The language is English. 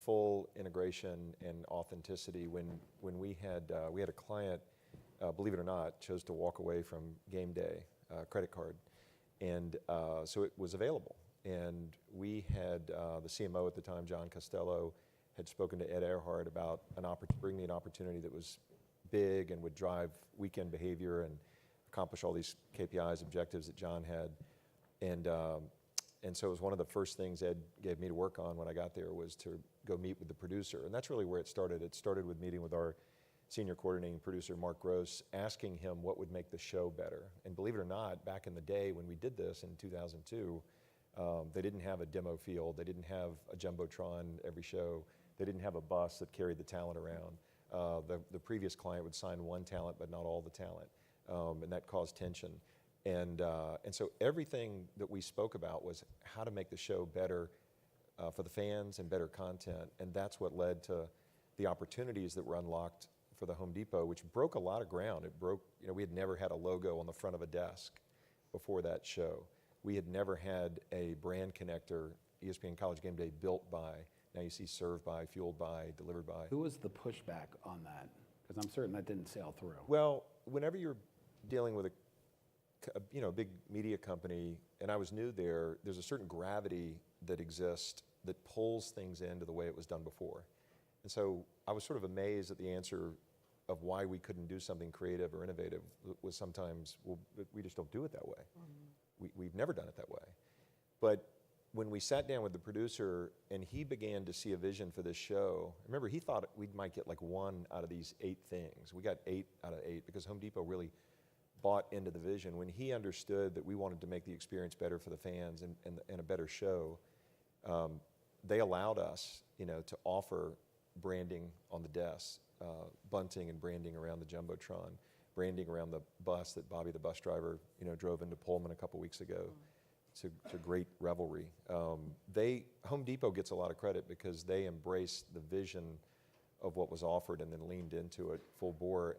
full integration and authenticity. When we had a client, believe it or not, chose to walk away from game day credit card, and so it was available. And we had the CMO at the time, John Costello, had spoken to Ed Earhart about bringing an opportunity that was big and would drive weekend behavior and accomplish all these KPIs, objectives that John had. And so it was one of the first things Ed gave me to work on when I got there, was to go meet with the producer. And that's really where it started. It started with meeting with our senior coordinating producer, Mark Gross, asking him what would make the show better. And believe it or not, back in the day when we did this in 2002, they didn't have a demo field. They didn't have a Jumbotron every show. They didn't have a bus that carried the talent around. The previous client would sign one talent, but not all the talent. And that caused tension. And so everything that we spoke about was how to make the show better for the fans and better content. And that's what led to the opportunities that were unlocked for the Home Depot, which broke a lot of ground. It broke, we had never had a logo on the front of a desk before that show. We had never had a brand connector, ESPN College Gameday, built by. Now you see served by, fueled by, delivered by. Who was the pushback on that? Because I'm certain that didn't sail through. Well, whenever you're dealing with a big media company, and I was new there, there's a certain gravity that exists that pulls things into the way it was done before. And so I was sort of amazed at the answer of why we couldn't do something creative or innovative was sometimes, well, we just don't do it that way. We've never done it that way. But when we sat down with the producer and he began to see a vision for this show, remember, he thought we might get like 1 out of these 8 things. We got 8 out of 8 because Home Depot really bought into the vision. When he understood that we wanted to make the experience better for the fans and a better show, they allowed us, to offer branding on the desks, bunting and branding around the Jumbotron, branding around the bus that Bobby the bus driver, drove into Pullman a couple weeks ago. It's a great revelry. Home Depot gets a lot of credit because they embraced the vision of what was offered and then leaned into it full bore.